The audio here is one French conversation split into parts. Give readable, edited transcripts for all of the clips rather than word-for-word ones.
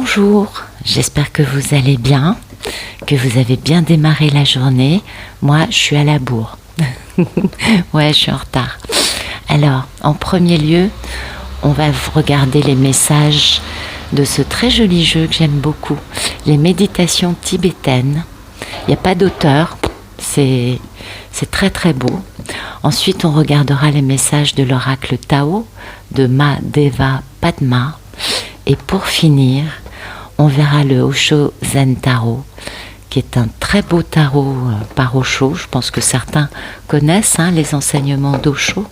Bonjour, j'espère que vous allez bien, que vous avez bien démarré la journée. Moi, je suis à la bourre. Ouais, je suis en retard. Alors, en premier lieu, on va regarder les messages de ce très joli jeu que j'aime beaucoup, les méditations tibétaines. Il n'y a pas d'auteur, c'est très très beau. Ensuite, on regardera les messages de l'oracle Tao, de Ma Deva Padma. Et pour finir, on verra le Osho Zen Tarot, qui est un très beau tarot par Osho. Je pense que certains connaissent les enseignements d'Osho.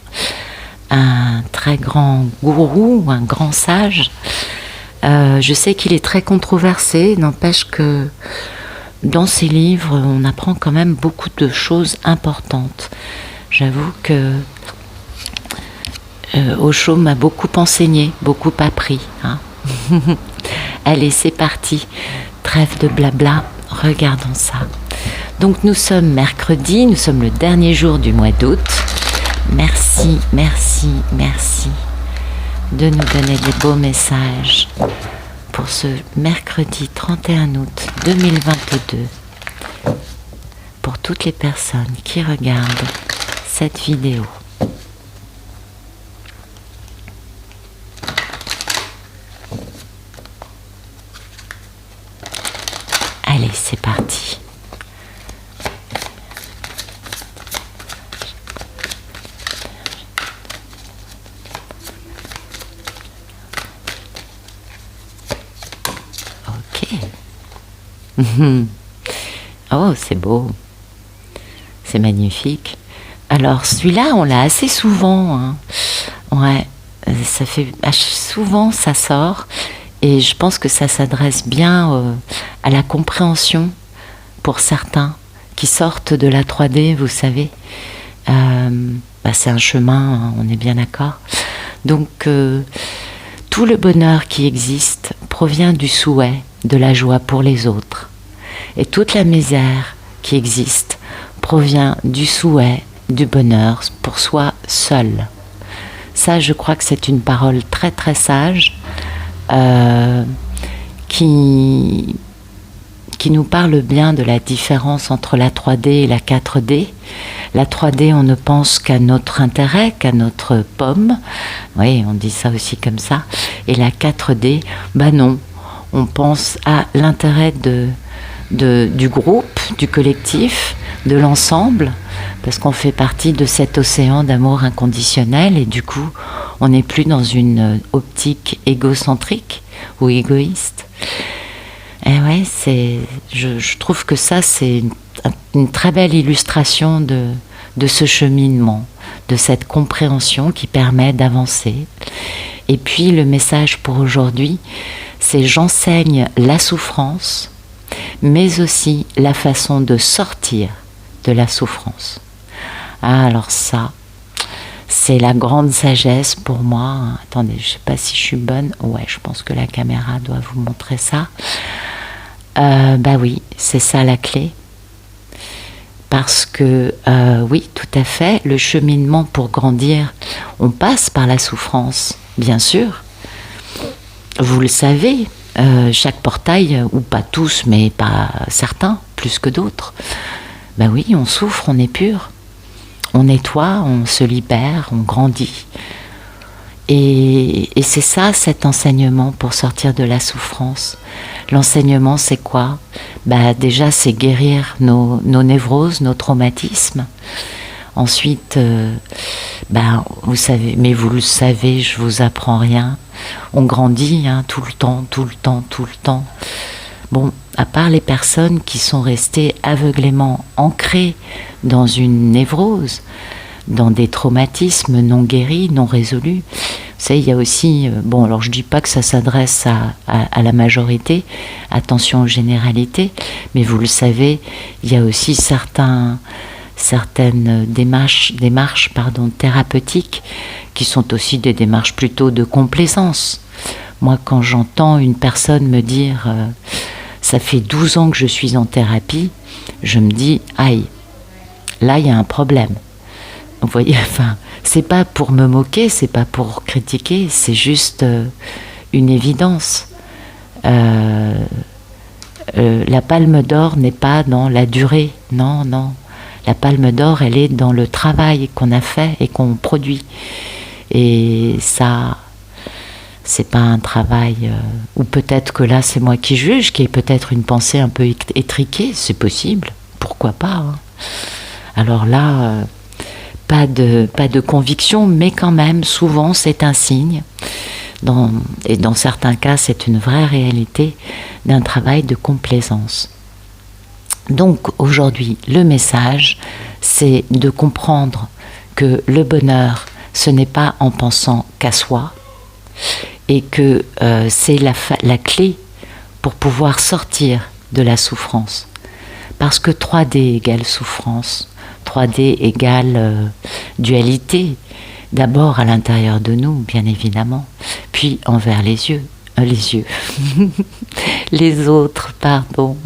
Un très grand gourou, un grand sage. Je sais qu'il est très controversé, n'empêche que dans ses livres, on apprend quand même beaucoup de choses importantes. J'avoue que Osho m'a beaucoup enseigné, beaucoup appris. Allez, c'est parti. Trêve de blabla, regardons ça. Donc nous sommes mercredi, nous sommes le dernier jour du mois d'août. Merci, merci, merci de nous donner des beaux messages pour ce mercredi 31 août 2022. Pour toutes les personnes qui regardent cette vidéo. Allez, c'est parti. Ok. Oh, c'est beau. C'est magnifique. Alors, celui-là, on l'a assez souvent. Ouais, ça fait souvent, ça sort. Et je pense que ça s'adresse bien à la compréhension pour certains qui sortent de la 3D, vous savez. C'est un chemin, on est bien d'accord. Donc, tout le bonheur qui existe provient du souhait, de la joie pour les autres. Et toute la misère qui existe provient du souhait, du bonheur pour soi seul. Ça, je crois que c'est une parole très très sage. Qui nous parle bien de la différence entre la 3D et la 4D. La 3D, on ne pense qu'à notre intérêt, qu'à notre pomme. Oui, on dit ça aussi comme ça. Et la 4D, non. On pense à l'intérêt du groupe, du collectif, de l'ensemble, parce qu'on fait partie de cet océan d'amour inconditionnel et du coup, on n'est plus dans une optique égocentrique ou égoïste. Et ouais, je trouve que ça, c'est une très belle illustration de ce cheminement, de cette compréhension qui permet d'avancer. Et puis, le message pour aujourd'hui, c'est j'enseigne la souffrance, mais aussi la façon de sortir de la souffrance. Alors ça, c'est la grande sagesse pour moi. Attendez, je ne sais pas si je suis bonne. Ouais, je pense que la caméra doit vous montrer ça. Oui, c'est ça la clé. Parce que, oui, tout à fait, le cheminement pour grandir, on passe par la souffrance, bien sûr. Vous le savez, chaque portail, ou pas tous, mais pas certains, plus que d'autres, oui, on souffre, on est pur. On nettoie, on se libère, on grandit. Et c'est ça, cet enseignement pour sortir de la souffrance. L'enseignement, c'est quoi ? Déjà, c'est guérir nos névroses, nos traumatismes. Ensuite, vous savez, mais vous le savez, je vous apprends rien. On grandit tout le temps, tout le temps, tout le temps. Bon, à part les personnes qui sont restées aveuglément ancrées dans une névrose, dans des traumatismes non guéris, non résolus. Vous savez, il y a aussi, alors je ne dis pas que ça s'adresse à la majorité, attention aux généralités, mais vous le savez, il y a aussi certaines démarches thérapeutiques qui sont aussi des démarches plutôt de complaisance. Moi, quand j'entends une personne me dire ça fait 12 ans que je suis en thérapie, je me dis aïe, là il y a un problème. Vous voyez, c'est pas pour me moquer, c'est pas pour critiquer, c'est juste une évidence. La palme d'or n'est pas dans la durée, non, non. La palme d'or, elle est dans le travail qu'on a fait et qu'on produit. Et ça, c'est pas un travail... ou peut-être que là, c'est moi qui juge, qui est peut-être une pensée un peu étriquée, c'est possible, pourquoi pas, hein. Alors là, pas de conviction, mais quand même, souvent, c'est un signe. Et dans certains cas, c'est une vraie réalité d'un travail de complaisance. Donc aujourd'hui, le message, c'est de comprendre que le bonheur, ce n'est pas en pensant qu'à soi, et que c'est la clé pour pouvoir sortir de la souffrance. Parce que 3D égale souffrance, 3D égale dualité. D'abord à l'intérieur de nous, bien évidemment, puis envers les yeux, les autres, pardon.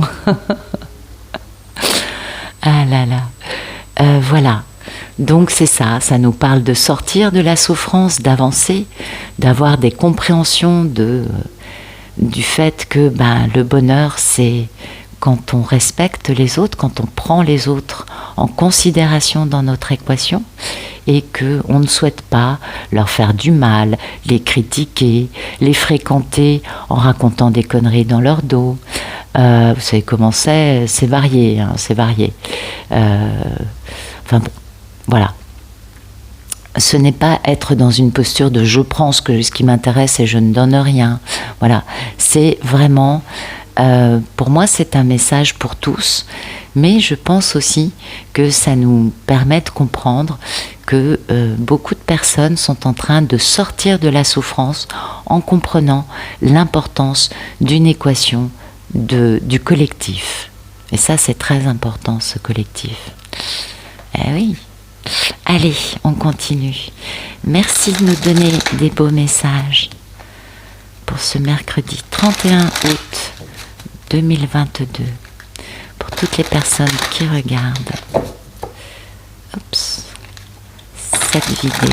Ah là là, voilà. Donc c'est ça, ça nous parle de sortir de la souffrance, d'avancer, d'avoir des compréhensions du fait que le bonheur, c'est quand on respecte les autres, quand on prend les autres en considération dans notre équation, et qu'on ne souhaite pas leur faire du mal, les critiquer, les fréquenter en racontant des conneries dans leur dos. Vous savez comment c'est varié, hein, c'est varié. Enfin bon, voilà. Ce n'est pas être dans une posture de je prends ce qui m'intéresse et je ne donne rien. Voilà, c'est vraiment... pour moi, c'est un message pour tous, mais je pense aussi que ça nous permet de comprendre que beaucoup de personnes sont en train de sortir de la souffrance en comprenant l'importance d'une équation du collectif. Et ça, c'est très important, ce collectif. Eh oui. Allez, on continue. Merci de nous donner des beaux messages pour ce mercredi 31 août 2022, pour toutes les personnes qui regardent cette vidéo.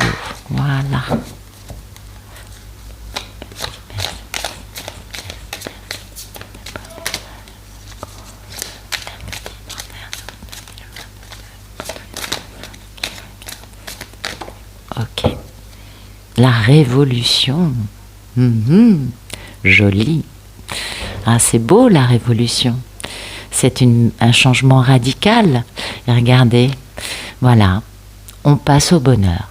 Voilà. Ok. La révolution. Joli. Ah, c'est beau la révolution. C'est un changement radical. Et regardez, voilà, on passe au bonheur.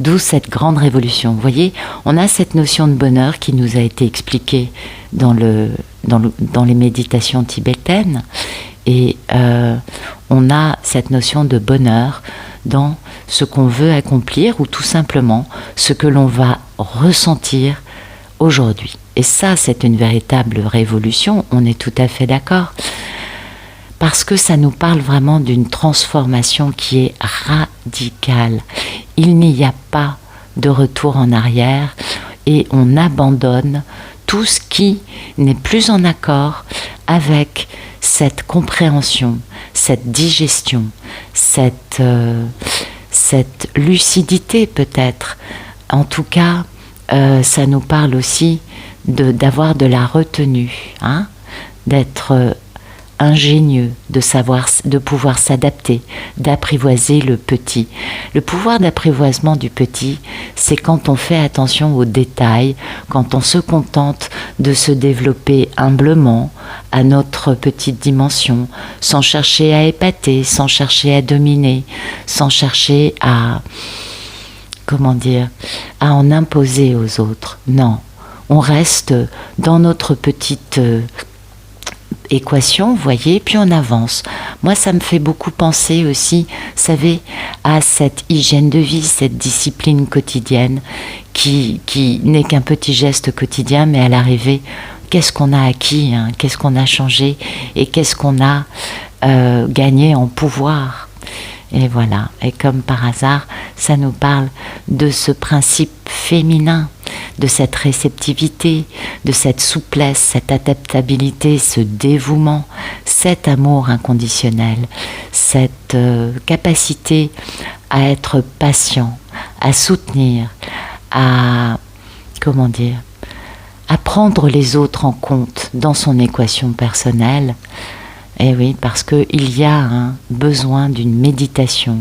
D'où cette grande révolution. Vous voyez, on a cette notion de bonheur qui nous a été expliquée dans les méditations tibétaines. Et on a cette notion de bonheur dans ce qu'on veut accomplir ou tout simplement ce que l'on va ressentir aujourd'hui. Et ça, c'est une véritable révolution, on est tout à fait d'accord. Parce que ça nous parle vraiment d'une transformation qui est radicale. Il n'y a pas de retour en arrière et on abandonne tout ce qui n'est plus en accord avec cette compréhension, cette digestion, cette lucidité peut-être. En tout cas, ça nous parle aussi d'avoir de la retenue, hein, d'être ingénieux, de pouvoir s'adapter, d'apprivoiser le petit. Le pouvoir d'apprivoisement du petit, c'est quand on fait attention aux détails, quand on se contente de se développer humblement à notre petite dimension, sans chercher à épater, sans chercher à dominer, sans chercher à en imposer aux autres. Non, on reste dans notre petite équation, vous voyez, puis on avance. Moi, ça me fait beaucoup penser aussi, vous savez, à cette hygiène de vie, cette discipline quotidienne qui n'est qu'un petit geste quotidien, mais à l'arrivée, qu'est-ce qu'on a acquis, hein, qu'est-ce qu'on a changé et qu'est-ce qu'on a gagné en pouvoir. Et voilà, et comme par hasard, ça nous parle de ce principe féminin, de cette réceptivité, de cette souplesse, cette adaptabilité, ce dévouement, cet amour inconditionnel, cette capacité à être patient, à soutenir, à à prendre les autres en compte dans son équation personnelle. Et oui, parce qu'il y a un besoin d'une méditation,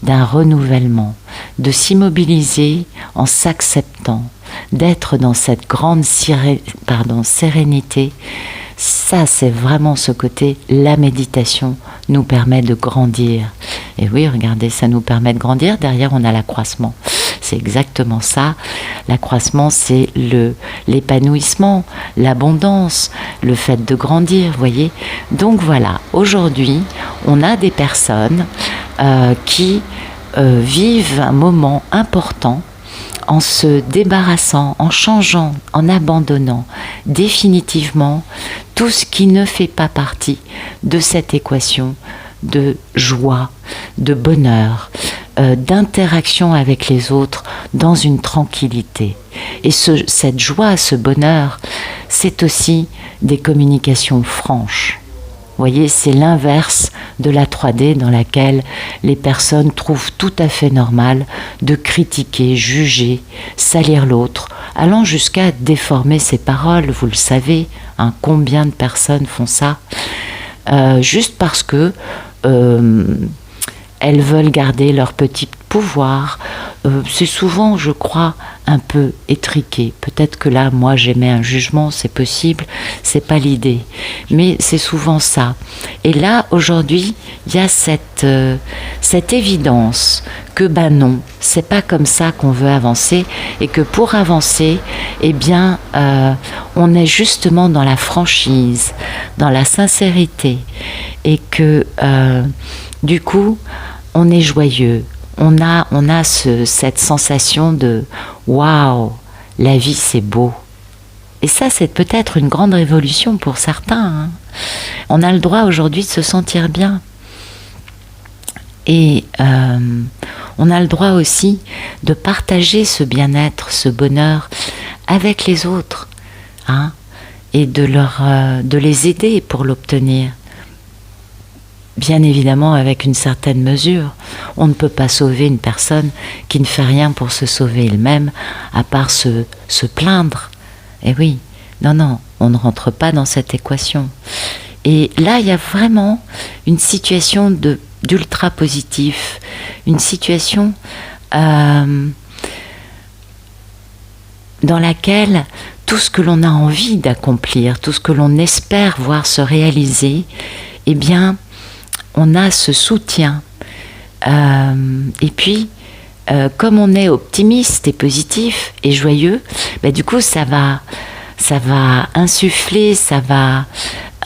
d'un renouvellement, de s'immobiliser en s'acceptant, d'être dans cette grande sérénité. Ça, c'est vraiment ce côté, la méditation nous permet de grandir. Et oui, regardez, ça nous permet de grandir. Derrière, on a l'accroissement. C'est exactement ça. L'accroissement, c'est l'épanouissement, l'abondance, le fait de grandir, vous voyez. Donc voilà, aujourd'hui, on a des personnes qui vivent un moment important en se débarrassant, en changeant, en abandonnant définitivement tout ce qui ne fait pas partie de cette équation de joie, de bonheur, d'interaction avec les autres dans une tranquillité. Et cette joie, ce bonheur, c'est aussi des communications franches. Vous voyez, c'est l'inverse de la 3D dans laquelle les personnes trouvent tout à fait normal de critiquer, juger, salir l'autre, allant jusqu'à déformer ses paroles. Vous le savez, hein, combien de personnes font ça juste parce que elles veulent garder leur petit pouvoir. C'est souvent, je crois, un peu étriqué. Peut-être que là, moi, j'émets un jugement, c'est possible, c'est pas l'idée. Mais c'est souvent ça. Et là, aujourd'hui, il y a cette évidence que, non, c'est pas comme ça qu'on veut avancer, et que pour avancer, eh bien, on est justement dans la franchise, dans la sincérité, et que, du coup, on est joyeux. On a cette sensation de « waouh, la vie c'est beau ». Et ça, c'est peut-être une grande révolution pour certains. Hein. On a le droit aujourd'hui de se sentir bien. Et on a le droit aussi de partager ce bien-être, ce bonheur avec les autres. Hein, et de les aider pour l'obtenir. Bien évidemment avec une certaine mesure. On ne peut pas sauver une personne qui ne fait rien pour se sauver elle-même, à part se plaindre. Et oui, non, on ne rentre pas dans cette équation. Et là, il y a vraiment une situation d'ultra positif, une situation dans laquelle tout ce que l'on a envie d'accomplir, tout ce que l'on espère voir se réaliser, eh bien, on a ce soutien. Et puis, comme on est optimiste et positif et joyeux, du coup, ça va insuffler, ça va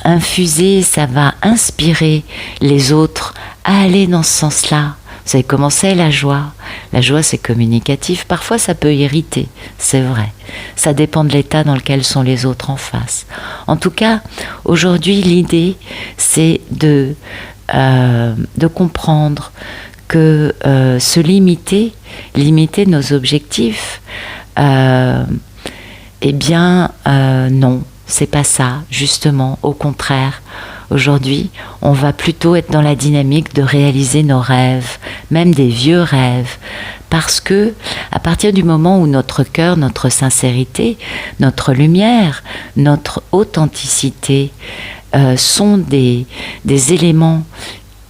infuser, ça va inspirer les autres à aller dans ce sens-là. Vous savez comment c'est la joie? La joie, c'est communicatif. Parfois, ça peut irriter, c'est vrai. Ça dépend de l'état dans lequel sont les autres en face. En tout cas, aujourd'hui, l'idée, c'est de comprendre que se limiter nos objectifs, eh bien, non, c'est pas ça, justement, au contraire. Aujourd'hui, on va plutôt être dans la dynamique de réaliser nos rêves, même des vieux rêves, parce que à partir du moment où notre cœur, notre sincérité, notre lumière, notre authenticité sont des éléments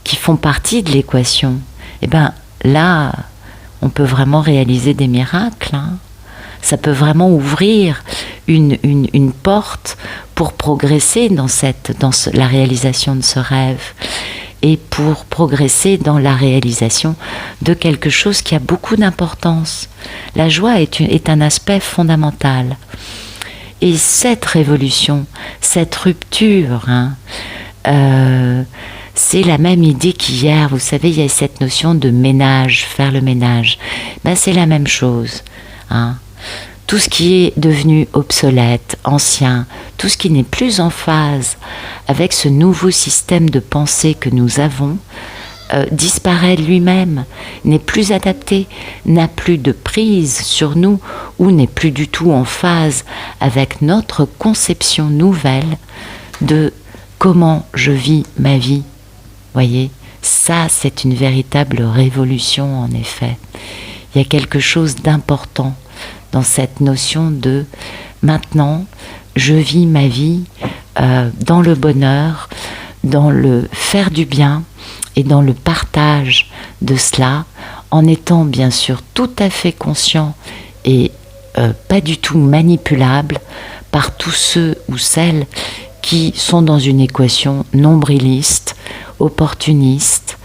qui font partie de l'équation, et bien là, on peut vraiment réaliser des miracles. Hein. Ça peut vraiment ouvrir une porte pour progresser dans la réalisation de ce rêve et pour progresser dans la réalisation de quelque chose qui a beaucoup d'importance. La joie est un aspect fondamental. Et cette révolution, cette rupture, hein, c'est la même idée qu'hier. Vous savez, il y a cette notion de ménage, faire le ménage. C'est la même chose. Hein. Tout ce qui est devenu obsolète, ancien, tout ce qui n'est plus en phase avec ce nouveau système de pensée que nous avons, disparaît de lui-même, n'est plus adapté, n'a plus de prise sur nous ou n'est plus du tout en phase avec notre conception nouvelle de comment je vis ma vie. Voyez, ça c'est une véritable révolution en effet. Il y a quelque chose d'important dans cette notion de maintenant, je vis ma vie dans le bonheur, dans le faire du bien et dans le partage de cela, en étant bien sûr tout à fait conscient et pas du tout manipulable par tous ceux ou celles qui sont dans une équation nombriliste, opportuniste,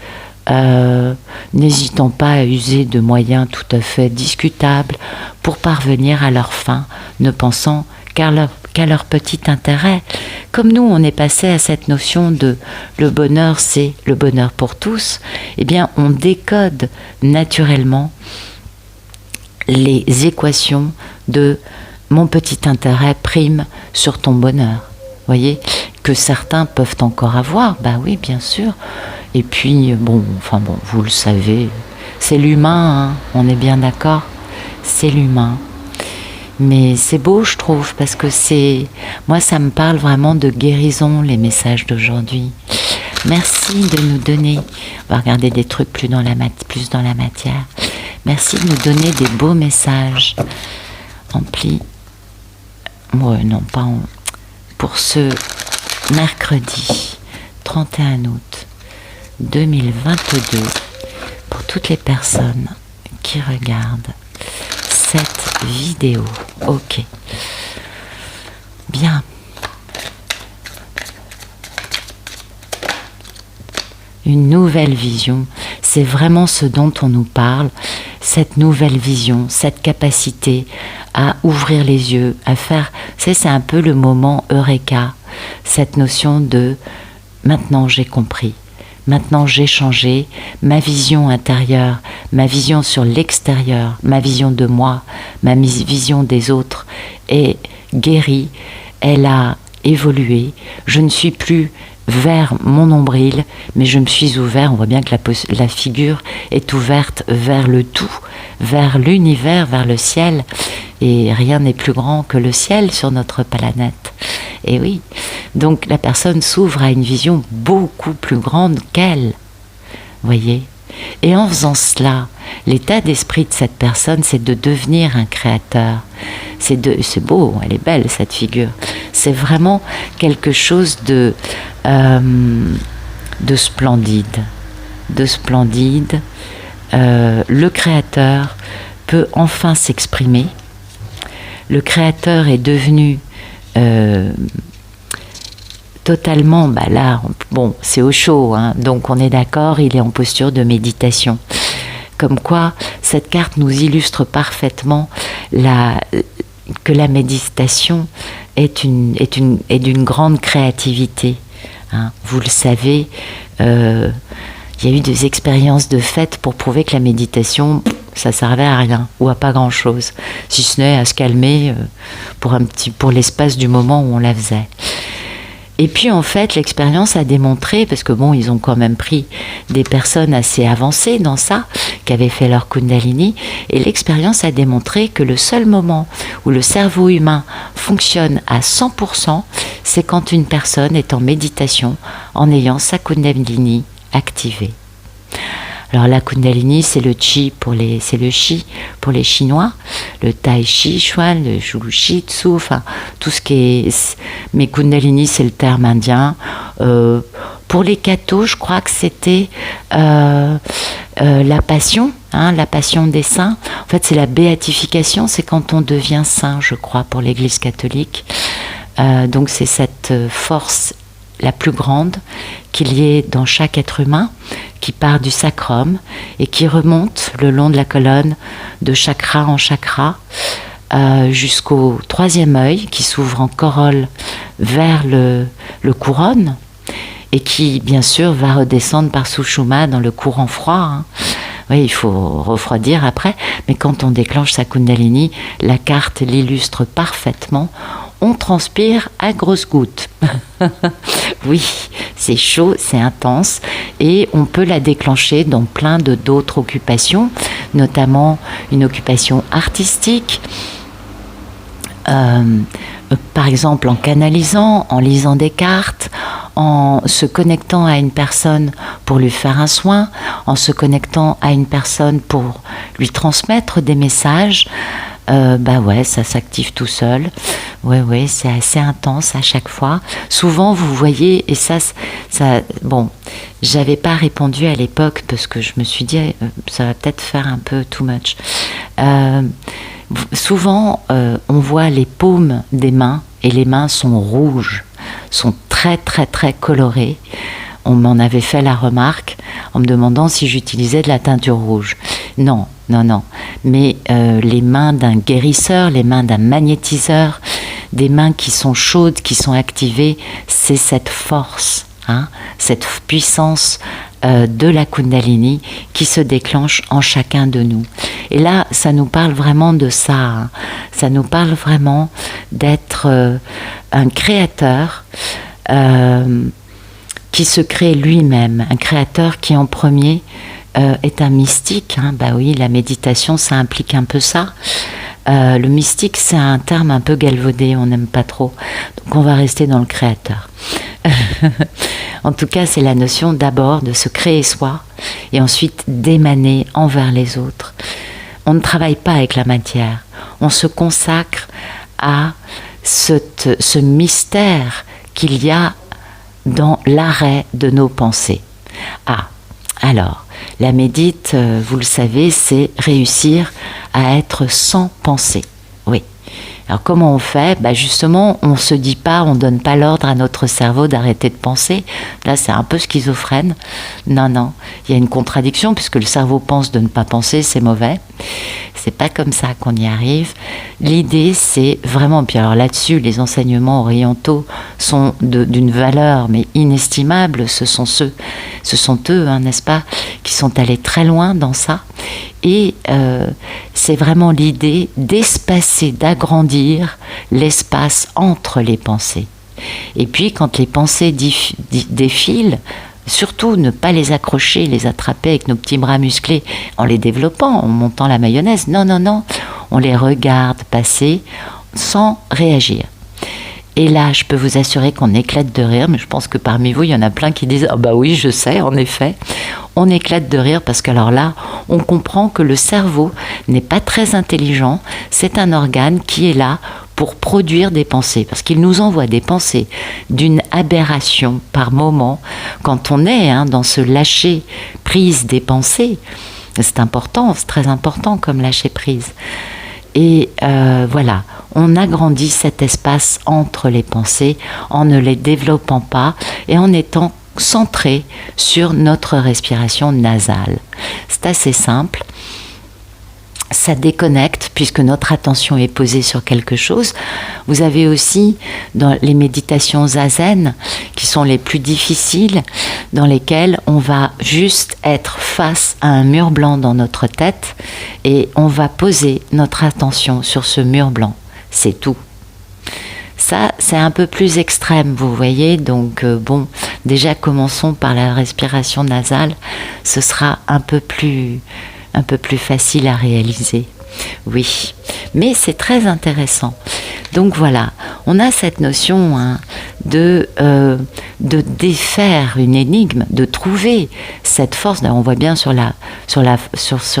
n'hésitant pas à user de moyens tout à fait discutables pour parvenir à leur fin, ne pensant qu'à leur petit intérêt. Comme nous, on est passé à cette notion de le bonheur, c'est le bonheur pour tous, eh bien, on décode naturellement les équations de mon petit intérêt prime sur ton bonheur. Vous voyez, que certains peuvent encore avoir, bah oui, bien sûr. Et puis, bon, vous le savez, c'est l'humain, hein, on est bien d'accord, c'est l'humain. Mais c'est beau, je trouve, parce que moi, ça me parle vraiment de guérison, les messages d'aujourd'hui. Merci de nous donner, on va regarder des trucs plus dans la matière. Merci de nous donner des beaux messages. Pour ce mercredi 31 août 2022, pour toutes les personnes qui regardent cette vidéo. Ok. Bien. Une nouvelle vision, c'est vraiment ce dont on nous parle, cette nouvelle vision, cette capacité à ouvrir les yeux, à faire, c'est un peu le moment Eureka, cette notion de maintenant j'ai compris, maintenant j'ai changé, ma vision intérieure, ma vision sur l'extérieur, ma vision de moi, ma vision des autres est guérie, elle a évolué, je ne suis plus vers mon nombril, mais je me suis ouvert, on voit bien que la figure est ouverte vers le tout, vers l'univers, vers le ciel, et rien n'est plus grand que le ciel sur notre planète. Et oui, donc la personne s'ouvre à une vision beaucoup plus grande qu'elle, voyez. Et en faisant cela, l'état d'esprit de cette personne, c'est de devenir un créateur. C'est beau, elle est belle cette figure. C'est vraiment quelque chose de splendide. Le créateur peut enfin s'exprimer. Le créateur est devenu totalement, c'est au chaud, hein, donc on est d'accord, il est en posture de méditation. Comme quoi, cette carte nous illustre parfaitement que la méditation est d'une grande créativité. Hein. Vous le savez, il y a eu des expériences de fait pour prouver que la méditation, ça servait à rien ou à pas grand-chose, si ce n'est à se calmer pour l'espace du moment où on la faisait. Et puis en fait, l'expérience a démontré, parce que ils ont quand même pris des personnes assez avancées dans ça, qui avaient fait leur Kundalini, et l'expérience a démontré que le seul moment où le cerveau humain fonctionne à 100%, c'est quand une personne est en méditation en ayant sa Kundalini activée. Alors la Kundalini, c'est le chi pour les Chinois, le Tai Chi Chuan, le Shitsu, enfin tout ce qui est. Mais Kundalini, c'est le terme indien. Pour les cathos, je crois que c'était la passion, la passion des saints. En fait, c'est la béatification, c'est quand on devient saint, je crois, pour l'Église catholique. Donc c'est cette force la plus grande qu'il y ait dans chaque être humain, qui part du sacrum et qui remonte le long de la colonne de chakra en chakra jusqu'au troisième œil qui s'ouvre en corolle vers le couronne et qui bien sûr va redescendre par Sushumna dans le courant froid. Hein. Oui, il faut refroidir après, mais quand on déclenche sa Kundalini, la carte l'illustre parfaitement. On transpire à grosses gouttes. Oui, c'est chaud, c'est intense et on peut la déclencher dans plein d'autres occupations, notamment une occupation artistique, par exemple en canalisant, en lisant des cartes, en se connectant à une personne pour lui faire un soin, en se connectant à une personne pour lui transmettre des messages. Bah ouais, ça s'active tout seul. Ouais, c'est assez intense à chaque fois. Souvent, vous voyez, et bon, j'avais pas répondu à l'époque parce que je me suis dit, ça va peut-être faire un peu too much. Souvent, on voit les paumes des mains et les mains sont rouges, sont très très très colorées. On m'en avait fait la remarque en me demandant si j'utilisais de la teinture rouge. Non. Mais les mains d'un guérisseur, les mains d'un magnétiseur, des mains qui sont chaudes, qui sont activées, c'est cette force, cette puissance de la Kundalini qui se déclenche en chacun de nous. Et là, ça nous parle vraiment de ça. Ça nous parle vraiment d'être un créateur qui se crée lui-même, un créateur qui en premier est un mystique. Bah oui, la méditation, ça implique un peu ça. Le mystique, c'est un terme un peu galvaudé, on n'aime pas trop. Donc on va rester dans le créateur. En tout cas, c'est la notion d'abord de se créer soi et ensuite d'émaner envers les autres. On ne travaille pas avec la matière. On se consacre à ce mystère qu'il y a dans l'arrêt de nos pensées. Alors, la médite, vous le savez, c'est réussir à être sans pensée. Oui. Alors comment on fait ? Justement, on ne se dit pas, on ne donne pas l'ordre à notre cerveau d'arrêter de penser. Là, c'est un peu schizophrène. Non, il y a une contradiction puisque le cerveau pense de ne pas penser, c'est mauvais. C'est pas comme ça qu'on y arrive. L'idée, c'est vraiment, puis alors là-dessus, les enseignements orientaux sont d'une valeur mais inestimable. Ce sont eux, n'est-ce pas, qui sont allés très loin dans ça. Et c'est vraiment l'idée d'espacer, d'agrandir l'espace entre les pensées. Et puis quand les pensées défilent, surtout ne pas les accrocher, les attraper avec nos petits bras musclés en les développant, en montant la mayonnaise. Non, on les regarde passer sans réagir. Et là, je peux vous assurer qu'on éclate de rire, mais je pense que parmi vous, il y en a plein qui disent « Ah bah oui, je sais, en effet ». On éclate de rire parce qu'alors là, on comprend que le cerveau n'est pas très intelligent, c'est un organe qui est là pour produire des pensées, parce qu'il nous envoie des pensées d'une aberration par moment. Quand on est dans ce lâcher prise des pensées, c'est important, c'est très important comme lâcher prise. Et voilà, on agrandit cet espace entre les pensées en ne les développant pas et en étant centré sur notre respiration nasale. C'est assez simple. Ça déconnecte puisque notre attention est posée sur quelque chose. Vous avez aussi dans les méditations zazen qui sont les plus difficiles, dans lesquelles on va juste être face à un mur blanc dans notre tête et on va poser notre attention sur ce mur blanc. C'est tout. Ça, c'est un peu plus extrême, vous voyez. Donc, bon, déjà commençons par la respiration nasale. Ce sera un peu plus facile à réaliser. Oui, mais c'est très intéressant. Donc voilà, on a cette notion de défaire une énigme, de trouver cette force. On voit bien sur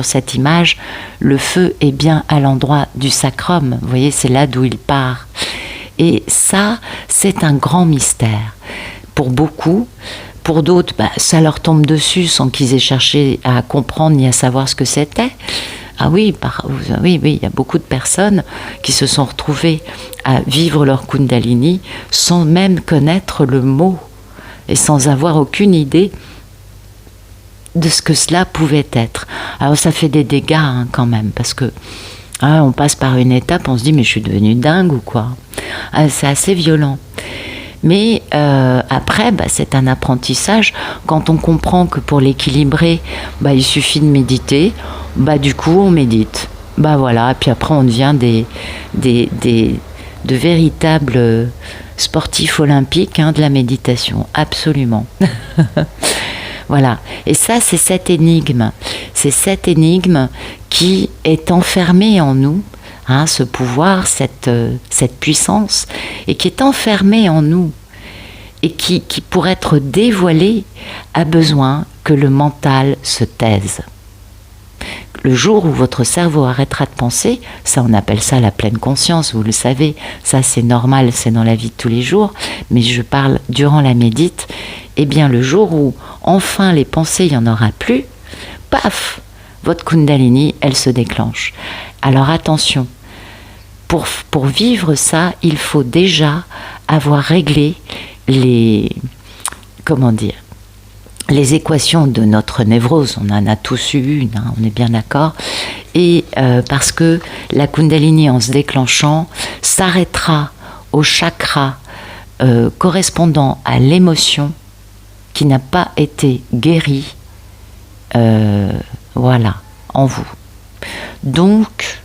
cette image, le feu est bien à l'endroit du sacrum. Vous voyez, c'est là d'où il part. Et ça, c'est un grand mystère. Pour beaucoup, pour d'autres, ça leur tombe dessus sans qu'ils aient cherché à comprendre ni à savoir ce que c'était. Ah oui, il y a beaucoup de personnes qui se sont retrouvées à vivre leur Kundalini sans même connaître le mot et sans avoir aucune idée de ce que cela pouvait être. Alors ça fait des dégâts quand même, parce que on passe par une étape, on se dit mais je suis devenue dingue ou quoi. C'est assez violent. Mais après, c'est un apprentissage. Quand on comprend que pour l'équilibrer, il suffit de méditer, du coup on médite. Voilà, et puis après on devient de véritables sportifs olympiques de la méditation, absolument. Voilà, et ça c'est cette énigme. C'est cette énigme qui est enfermée en nous, ce pouvoir, cette puissance, et qui est enfermée en nous, et qui pour être dévoilée, a besoin que le mental se taise. le jour où votre cerveau arrêtera de penser, ça on appelle ça la pleine conscience, vous le savez, ça c'est normal, c'est dans la vie de tous les jours, mais je parle durant la médite, eh bien le jour où enfin les pensées, il n'y en aura plus, paf, votre Kundalini, elle se déclenche. Alors attention, pour vivre ça, il faut déjà avoir réglé les équations de notre névrose. On en a tous eu une, hein, on est bien d'accord. Et parce que la Kundalini, en se déclenchant, s'arrêtera au chakra correspondant à l'émotion qui n'a pas été guérie, voilà, en vous. Donc,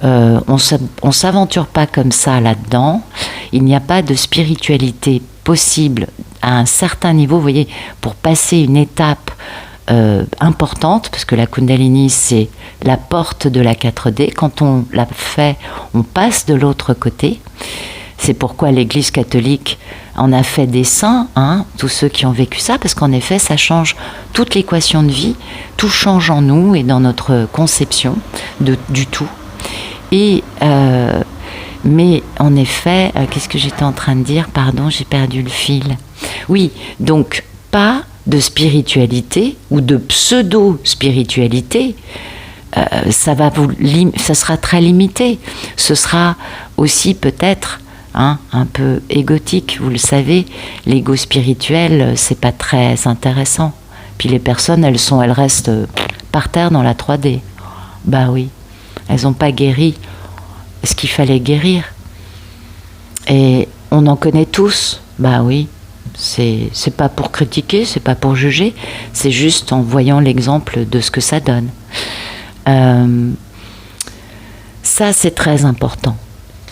on ne s'aventure pas comme ça là-dedans. Il n'y a pas de spiritualité possible à un certain niveau, vous voyez, pour passer une étape importante, parce que la Kundalini, c'est la porte de la 4D. Quand on l'a fait, on passe de l'autre côté. C'est pourquoi l'Église catholique en a fait des saints, hein, tous ceux qui ont vécu ça, parce qu'en effet, ça change toute l'équation de vie, tout change en nous et dans notre conception du tout. Et mais en effet, qu'est-ce que j'étais en train de dire? Pardon, j'ai perdu le fil. Oui, donc pas de spiritualité ou de pseudo-spiritualité. Ça sera très limité. Ce sera aussi peut-être un peu égotique. Vous le savez, l'ego spirituel, c'est pas très intéressant. Puis les personnes, elles restent par terre dans la 3D. Bah oui, elles n'ont pas guéri ce qu'il fallait guérir. Et on en connaît tous. Bah oui, c'est pas pour critiquer, c'est pas pour juger, c'est juste en voyant l'exemple de ce que ça donne. Ça, c'est très important.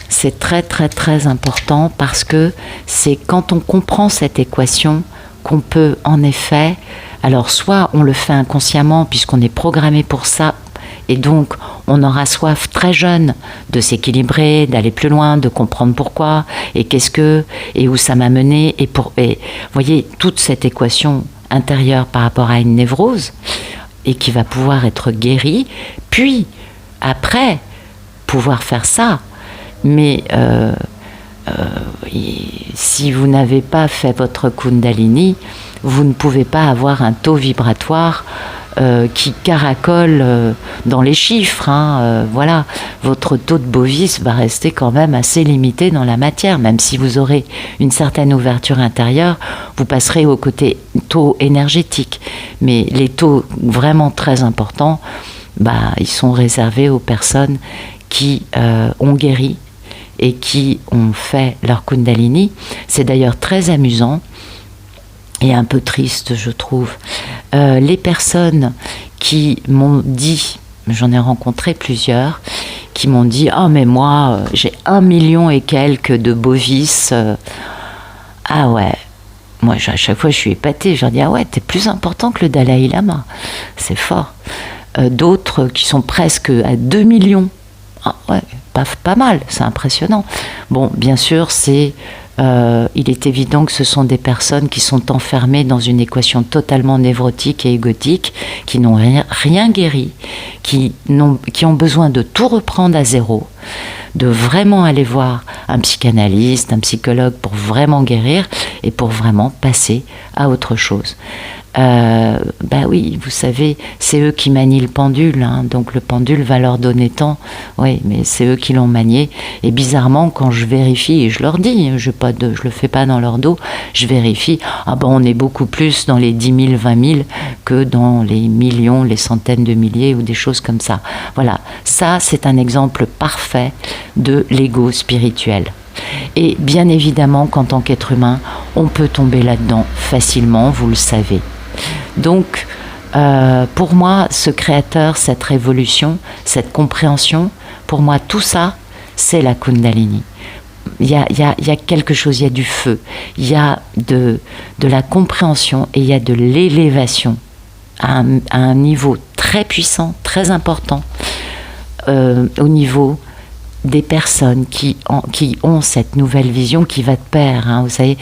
C'est très très très important parce que c'est quand on comprend cette équation qu'on peut en effet, alors soit on le fait inconsciemment puisqu'on est programmé pour ça, et donc on aura soif très jeune de s'équilibrer, d'aller plus loin, de comprendre pourquoi et où ça m'a mené, et voyez toute cette équation intérieure par rapport à une névrose et qui va pouvoir être guérie, puis après pouvoir faire ça. Mais si vous n'avez pas fait votre Kundalini, vous ne pouvez pas avoir un taux vibratoire qui caracole dans les chiffres. Voilà, votre taux de bovis va rester quand même assez limité dans la matière. Même si vous aurez une certaine ouverture intérieure, vous passerez au côté taux énergétique. Mais les taux vraiment très importants, ils sont réservés aux personnes qui ont guéri et qui ont fait leur Kundalini. C'est d'ailleurs très amusant et un peu triste, je trouve. Les personnes qui m'ont dit, j'en ai rencontré plusieurs, qui m'ont dit « Ah, mais moi, j'ai 1 million et quelques de bovis. » Ah ouais, moi, à chaque fois, je suis épatée. Je leur dis « Ah ouais, t'es plus important que le Dalai Lama. » C'est fort. D'autres qui sont presque à 2 millions. Ah ouais, pas mal, c'est impressionnant. Bon, bien sûr, il est évident que ce sont des personnes qui sont enfermées dans une équation totalement névrotique et égotique, qui n'ont rien guéri, qui ont besoin de tout reprendre à zéro, de vraiment aller voir un psychanalyste, un psychologue pour vraiment guérir et pour vraiment passer à autre chose. Oui, vous savez, c'est eux qui manient le pendule, donc le pendule va leur donner tant, oui, mais c'est eux qui l'ont manié, et bizarrement, quand je vérifie, et je leur dis, je le fais pas dans leur dos, je vérifie, on est beaucoup plus dans les 10 000, 20 000 que dans les millions, les centaines de milliers ou des choses comme ça. Voilà, ça c'est un exemple parfait de l'ego spirituel. Et bien évidemment qu'en tant qu'être humain, on peut tomber là-dedans facilement, vous le savez. Donc, pour moi, ce créateur, cette révolution, cette compréhension, pour moi, tout ça, c'est la Kundalini. Il y a quelque chose, il y a du feu, il y a de la compréhension et il y a de l'élévation à un niveau très puissant, très important, au niveau des personnes qui ont cette nouvelle vision qui va de pair, hein, vous savez,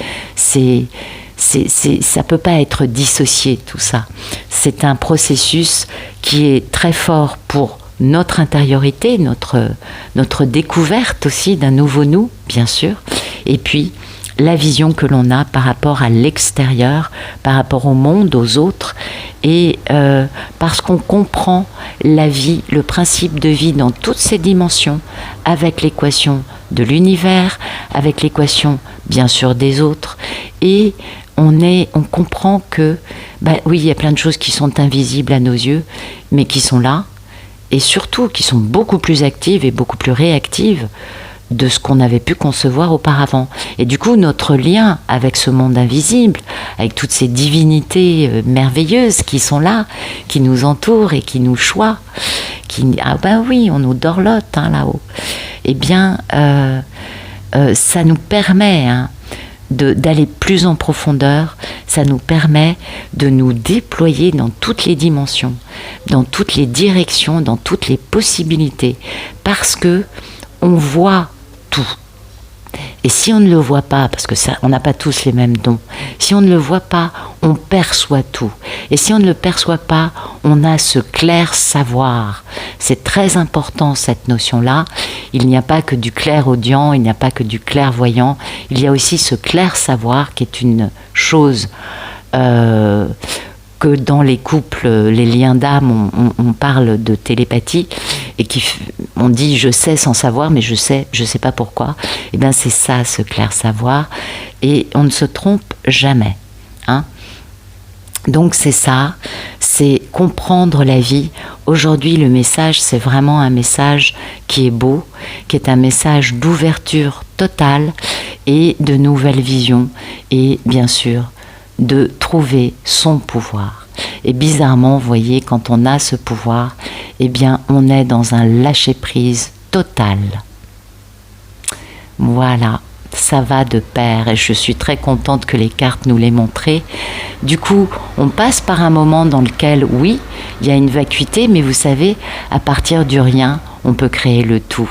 ça peut pas être dissocié, tout ça. C'est un processus qui est très fort pour notre intériorité, notre découverte aussi d'un nouveau nous, bien sûr, et puis la vision que l'on a par rapport à l'extérieur, par rapport au monde, aux autres, et parce qu'on comprend la vie, le principe de vie dans toutes ses dimensions, avec l'équation de l'univers, avec l'équation bien sûr des autres, et on comprend que, oui, il y a plein de choses qui sont invisibles à nos yeux, mais qui sont là, et surtout qui sont beaucoup plus actives et beaucoup plus réactives de ce qu'on avait pu concevoir auparavant. Et du coup, notre lien avec ce monde invisible, avec toutes ces divinités merveilleuses qui sont là, qui nous entourent et qui nous choient, oui, on nous dorlote hein, là-haut, eh bien, ça nous permet d'aller plus en profondeur, ça nous permet de nous déployer dans toutes les dimensions, dans toutes les directions, dans toutes les possibilités, parce que on voit tout. Et si on ne le voit pas, parce que on n'a pas tous les mêmes dons, si on ne le voit pas, on perçoit tout. Et si on ne le perçoit pas, on a ce clair savoir. C'est très important cette notion-là. Il n'y a pas que du clairaudient, il n'y a pas que du clairvoyant. Il y a aussi ce clair savoir qui est une chose que dans les couples, les liens d'âme, on parle de télépathie et on dit je sais sans savoir, mais je sais pas pourquoi. Et bien c'est ça, ce clair savoir, et on ne se trompe jamais. Hein. Donc c'est ça, c'est comprendre la vie. Aujourd'hui, le message, c'est vraiment un message qui est beau, qui est un message d'ouverture totale et de nouvelles visions, et bien sûr de trouver son pouvoir. Et bizarrement, vous voyez, quand on a ce pouvoir, eh bien, on est dans un lâcher-prise total. Voilà, ça va de pair et je suis très contente que les cartes nous l'aient montré. Du coup, on passe par un moment dans lequel, oui, il y a une vacuité, mais vous savez, à partir du rien, on peut créer le tout.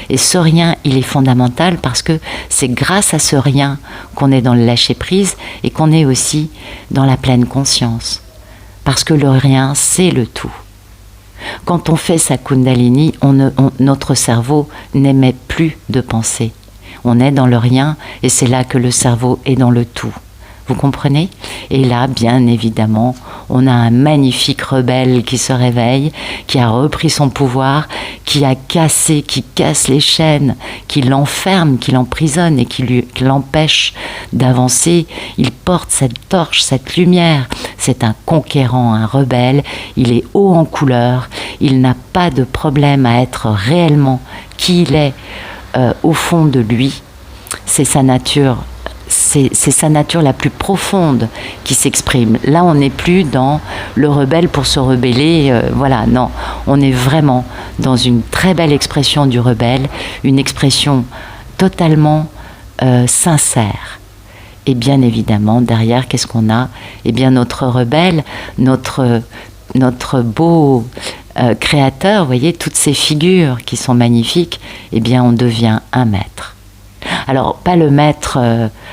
Et ce rien, il est fondamental parce que c'est grâce à ce rien qu'on est dans le lâcher-prise et qu'on est aussi dans la pleine conscience. Parce que le rien, c'est le tout. Quand on fait sa Kundalini, notre cerveau n'émet plus de pensée. On est dans le rien et c'est là que le cerveau est dans le tout. Vous comprenez? Et là, bien évidemment, on a un magnifique rebelle qui se réveille, qui a repris son pouvoir, qui casse les chaînes, qui l'enferme, qui l'emprisonne et qui l'empêche d'avancer. Il porte cette torche, cette lumière. C'est un conquérant, un rebelle. Il est haut en couleur. Il n'a pas de problème à être réellement qui il est au fond de lui. C'est sa nature. C'est sa nature la plus profonde qui s'exprime. Là, on n'est plus dans le rebelle pour se rebeller. Voilà, non. On est vraiment dans une très belle expression du rebelle, une expression totalement sincère. Et bien évidemment, derrière, qu'est-ce qu'on a? Eh bien, notre rebelle, notre beau créateur, vous voyez, toutes ces figures qui sont magnifiques, eh bien, on devient un maître. Alors, pas le maître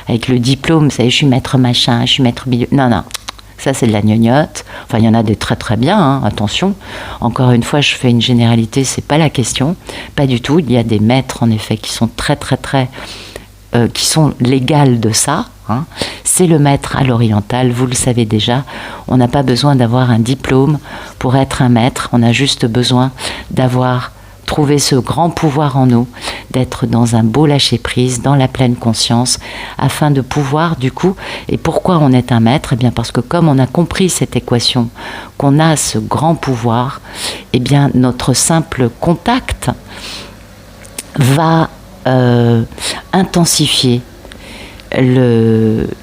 avec le diplôme, vous savez, je suis maître machin, je suis maître milieu. Non, non, ça c'est de la gnognotte. Enfin, il y en a des très très bien, hein, attention. Encore une fois, je fais une généralité, c'est pas la question. Pas du tout. Il y a des maîtres, en effet, qui sont très très très... qui sont l'égal de ça. Hein. C'est le maître à l'oriental, vous le savez déjà. On n'a pas besoin d'avoir un diplôme pour être un maître. On a juste besoin d'avoir trouvé ce grand pouvoir en nous, d'être dans un beau lâcher-prise, dans la pleine conscience, afin de pouvoir, du coup, et pourquoi on est un maître? Eh bien parce que comme on a compris cette équation, qu'on a ce grand pouvoir, eh bien notre simple contact va intensifier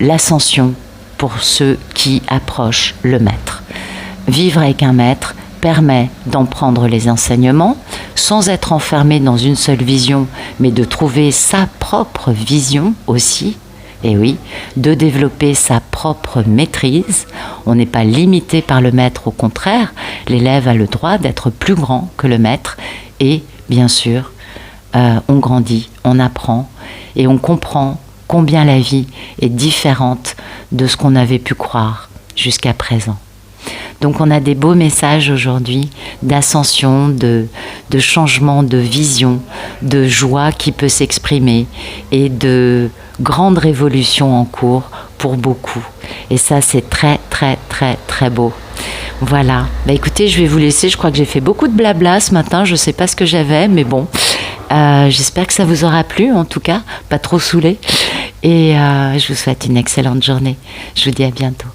l'ascension pour ceux qui approchent le maître. Vivre avec un maître permet d'en prendre les enseignements sans être enfermé dans une seule vision, mais de trouver sa propre vision aussi, et oui, de développer sa propre maîtrise. On n'est pas limité par le maître, au contraire, l'élève a le droit d'être plus grand que le maître et, bien sûr, on grandit, on apprend et on comprend combien la vie est différente de ce qu'on avait pu croire jusqu'à présent. Donc on a des beaux messages aujourd'hui d'ascension, de changement de vision, de joie qui peut s'exprimer et de grandes révolutions en cours pour beaucoup. Et ça, c'est très, très, très, très beau. Voilà. Bah écoutez, je vais vous laisser. Je crois que j'ai fait beaucoup de blabla ce matin. Je ne sais pas ce que j'avais, mais bon. J'espère que ça vous aura plu, en tout cas. Pas trop saoulé. Et je vous souhaite une excellente journée. Je vous dis à bientôt.